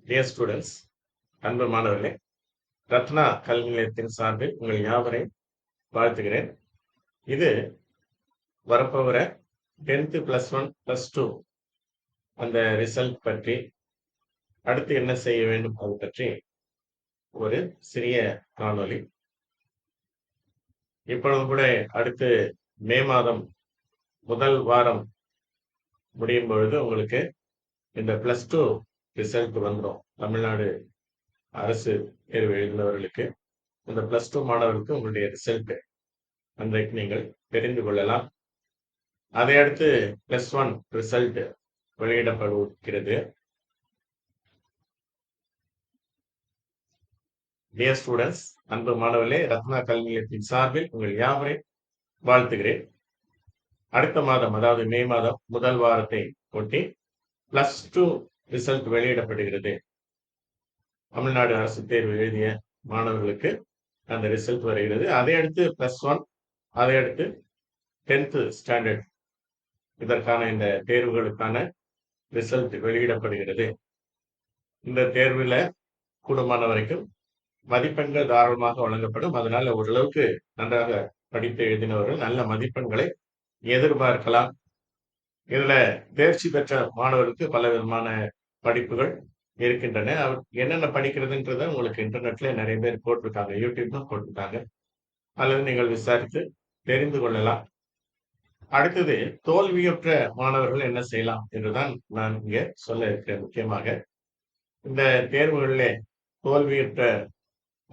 Dear students, அன்பு மாணவர்களே, ரத்னா கல்வி நிலையத்தின் சார்பில் உங்கள் யாவரையும் வாழ்த்துகிறேன். இது வரப்போகிற 10th +1 +2 அந்த ரிசல்ட் பற்றி, அடுத்து என்ன செய்ய வேண்டும் அது பற்றி ஒரு சிறிய காணொளி. இப்பொழுது கூட அடுத்து மே மாதம் முதல் வாரம் முடியும் பொழுது உங்களுக்கு இந்த +2 ரிசல்ட் வந்துடும். தமிழ்நாடு அரசு தேர்வு எழுதினவர்களுக்கு இந்த +2 மாணவர்களுக்கு உங்களுடைய ரிசல்ட் அன்றைக்கு நீங்கள் தெரிந்து கொள்ளலாம். அதை அடுத்து +1 ரிசல்ட் வெளியிடப்படுகிறது. டியர் ஸ்டூடெண்ட்ஸ், அன்பு மாணவர்களே, ரத்னா கல்வி நிலையத்தின் சார்பில் உங்கள் யாவரையும் வாழ்த்துகிறேன். அடுத்த மாதம், அதாவது மே மாதம் முதல் வாரத்தை ஒட்டி +2 ரிசல்ட் வெளியிடப்படுகிறது. தமிழ்நாடு அரசு தேர்வு எழுதிய மாணவர்களுக்கு அந்த ரிசல்ட் வருகிறது. அதை அடுத்து +1, அதை அடுத்து 10th ஸ்டாண்டர்ட் இதற்கான இந்த தேர்வுகளுக்கான ரிசல்ட் வெளியிடப்படுகிறது. இந்த தேர்வில் கூடுமான வரைக்கும் மதிப்பெண்கள் தாராளமாக வழங்கப்படும். அதனால ஓரளவுக்கு நன்றாக படித்து எழுதினவர்கள் நல்ல மதிப்பெண்களை எதிர்பார்க்கலாம். இதுல தேர்ச்சி பெற்ற மாணவர்களுக்கு பல விதமான படிப்புகள் இருக்கின்றன. அவர் என்னென்ன படிக்கிறதுன்றத உங்களுக்கு இன்டர்நெட்ல நிறைய பேர் போட்டிருக்காங்க, யூடியூப்ல போட்டிருக்காங்க. அல்லது நீங்கள் விசாரித்து தெரிந்து கொள்ளலாம். அடுத்தது தோல்வியுற்ற மாணவர்கள் என்ன செய்யலாம் என்றுதான் நான் இங்க சொல்ல இருக்கிறேன். முக்கியமாக இந்த தேர்வுகளிலே தோல்வியுற்ற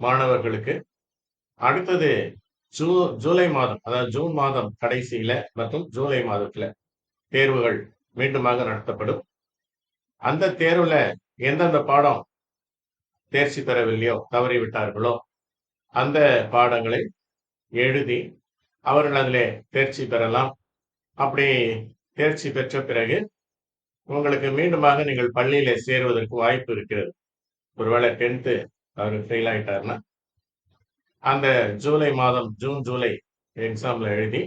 மாணவர்களுக்கு அடுத்தது ஜூலை மாதம், அதாவது ஜூன் மாதம் கடைசியில மற்றும் ஜூலை மாதத்துல தேர்வுகள் மீண்டுமாக நடத்தப்படும். அந்த தேர்வுல எந்தெந்த பாடம் தேர்ச்சி பெறவில்லையோ, தவறிவிட்டார்களோ அந்த பாடங்களை எழுதி அவர்கள் அதிலே தேர்ச்சி பெறலாம். அப்படி தேர்ச்சி பெற்ற பிறகு உங்களுக்கு மீண்டுமாக நீங்கள் பள்ளியில சேருவதற்கு வாய்ப்பு இருக்கிறது. ஒருவேளை 10th அவர் ஃபெயில் ஆயிட்டாருன்னா அந்த ஜூலை மாதம் ஜூலை எக்ஸாம்ல எழுதி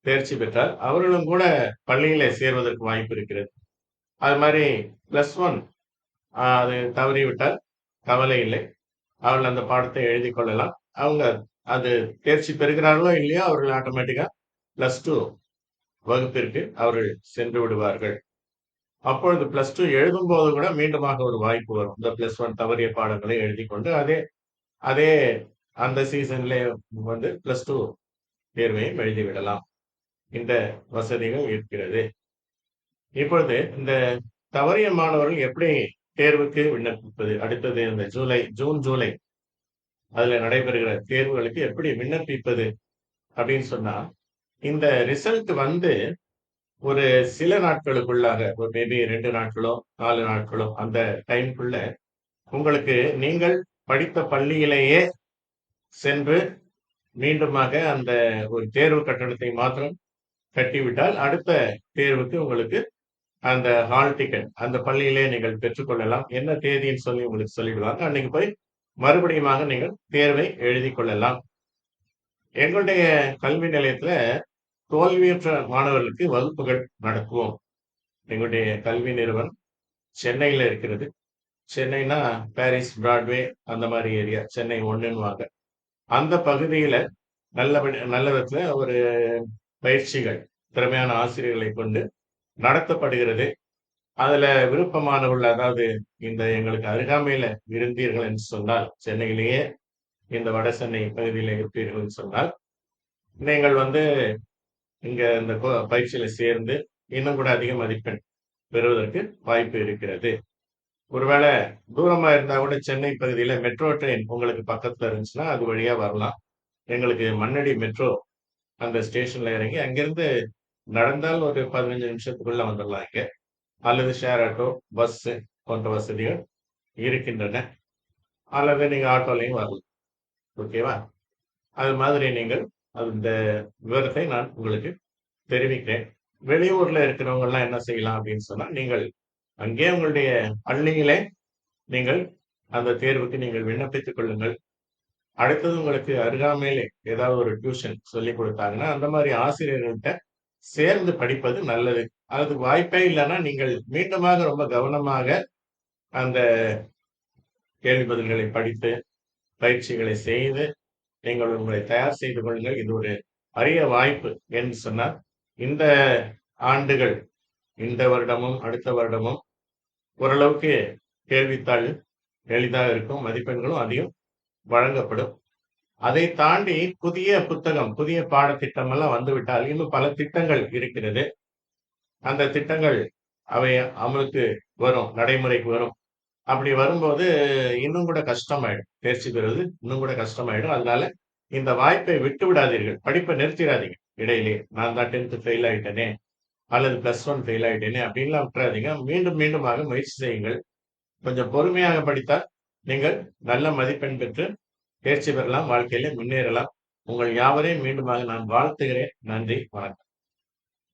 தேர்ச்சி பெற்றால் அவர்களும் கூட பள்ளியில சேர்வதற்கு வாய்ப்பு இருக்கிறது. அது மாதிரி +1 அது தவறிவிட்டால் கவலை இல்லை, அவர்கள் அந்த பாடத்தை எழுதி கொள்ளலாம். அவங்க அது தேர்ச்சி பெறுகிறார்களோ இல்லையோ அவர்கள் ஆட்டோமேட்டிக்கா +2 வகுப்பிற்கு அவர்கள் சென்று விடுவார்கள். அப்பொழுது +2 எழுதும் போது கூட மீண்டுமாக ஒரு வாய்ப்பு வரும். இந்த +1 தவறிய பாடங்களை எழுதி கொண்டு அதே அந்த சீசன்ல வந்து +2 தேர்வையும் எழுதிவிடலாம். இந்த வசதிகள் இருக்கிறது. இப்பொழுது இந்த தவறிய மாணவர்கள் எப்படி தேர்வுக்கு விண்ணப்பிப்பது? அடுத்தது இந்த ஜூலை அதுல நடைபெறுகிற தேர்வுகளுக்கு எப்படி விண்ணப்பிப்பது அப்படின்னு சொன்னா, இந்த ரிசல்ட் வந்து ஒரு சில நாட்களுக்குள்ளாக, ஒரு மேபி 2 நாட்களோ 4 நாட்களோ அந்த டைம்குள்ள உங்களுக்கு நீங்கள் படித்த பள்ளியிலேயே சென்று மீண்டுமாக அந்த ஒரு தேர்வு கட்டணத்தை மாத்திரம் கட்டிவிட்டால் அடுத்த தேர்வுக்கு உங்களுக்கு அந்த ஹால் டிக்கெட் அந்த பள்ளியிலே நீங்கள் பெற்றுக்கொள்ளலாம். என்ன தேதின்னு சொல்லி உங்களுக்கு சொல்லிடுவாங்க. அன்னைக்கு போய் மறுபடியுமாக நீங்கள் தேர்வை எழுதி கொள்ளலாம். எங்களுடைய கல்வி நிலையத்துல தோல்வியுற்ற மாணவர்களுக்கு வகுப்புகள் நடத்துவோம். எங்களுடைய கல்வி நிறுவனம் சென்னையில இருக்கிறது. சென்னைனா பாரிஸ், பிராட்வே அந்த மாதிரி ஏரியா, சென்னை 1ன்னுவாங்க. அந்த பகுதியில நல்ல விதத்துல ஒரு பயிற்சிகள் திறமையான ஆசிரியர்களை கொண்டு நடத்தப்படுகிறது. அதுல விருப்பமானவர்கள், அதாவது இந்த எங்களுக்கு அருகாமையில இருந்தீர்கள் என்று சொன்னால், சென்னையிலேயே இந்த வட சென்னை பகுதியில இருப்பீர்கள் என்று சொன்னால், நீங்கள் வந்து இங்க இந்த பயிற்சியில சேர்ந்து இன்னும் கூட அதிக மதிப்பெண் பெறுவதற்கு வாய்ப்பு இருக்கிறது. ஒருவேளை தூரமா இருந்தா கூட சென்னை பகுதியில மெட்ரோ ட்ரெயின் உங்களுக்கு பக்கத்துல இருந்துச்சுன்னா அது வழியா வரலாம். எங்களுக்கு மண்ணடி மெட்ரோ அந்த ஸ்டேஷன்ல இறங்கி அங்கிருந்து நடந்தால் ஒரு 15 நிமிஷத்துக்குள்ள வந்துடலாம் இங்க. அல்லது ஷேர் ஆட்டோ, பஸ் போன்ற வசதிகள் இருக்கின்றன. அல்லது நீங்க ஆட்டோலையும் வரலாம். ஓகேவா? அது மாதிரி நீங்கள் அந்த விவரத்தை நான் உங்களுக்கு தெரிவிக்கிறேன். வெளியூர்ல இருக்கிறவங்க எல்லாம் என்ன செய்யலாம் அப்படின்னு சொன்னா, நீங்கள் அங்கே உங்களுடைய பள்ளியிலே நீங்கள் அந்த தேர்வுக்கு நீங்கள் விண்ணப்பித்துக் கொள்ளுங்கள். அடுத்தது உங்களுக்கு அருகாமையிலே ஏதாவது ஒரு டியூஷன் சொல்லி கொடுத்தாங்கன்னா அந்த மாதிரி ஆசிரியர்கள்ட்ட சேர்ந்து படிப்பது நல்லது. அதுக்கு வாய்ப்பே இல்லைன்னா நீங்கள் மீண்டுமாக ரொம்ப கவனமாக அந்த கேள்வி பதில்களை படித்து பயிற்சிகளை செய்து நீங்கள் உங்களை தயார் செய்து கொள்ளுங்கள். இது ஒரு அரிய வாய்ப்பு என்று சொன்னால் இந்த ஆண்டுகள் இந்த வருடமும் அடுத்த வருடமும் ஓரளவுக்கு கேள்வித்தாள் எளிதாக இருக்கும், மதிப்பெண்களும் அதிகம் வழங்கப்படும். அதை தாண்டி புதிய புத்தகம், புதிய பாடத்திட்டம் எல்லாம் வந்துவிட்டால் இன்னும் பல திட்டங்கள் இருக்கிறது. அந்த திட்டங்கள் அவை அமலுக்கு வரும், நடைமுறைக்கு வரும். அப்படி வரும்போது இன்னும் கூட கஷ்டமாயிடும். தேர்ச்சி பெறுவது இன்னும் கூட கஷ்டமாயிடும். அதனால இந்த வாய்ப்பை விட்டு விடாதீர்கள். படிப்பை நிறுத்திடாதீங்க இடையிலே. நான் தான் 10th ஃபெயில் ஆயிட்டேனே அல்லது +1 ஃபெயில் ஆயிட்டேனே அப்படின்லாம் விட்டுறாதீங்க. மீண்டும் மீண்டுமாக முயற்சி செய்யுங்கள். கொஞ்சம் பொறுமையாக படித்தால் நீங்கள் நல்ல மதிப்பெண் பெற்று தேர்ச்சி பெறலாம், வாழ்க்கையிலே முன்னேறலாம். உங்கள் யாவரையும் மீண்டுமாக நான் வாழ்த்துகிறேன். நன்றி, வணக்கம்.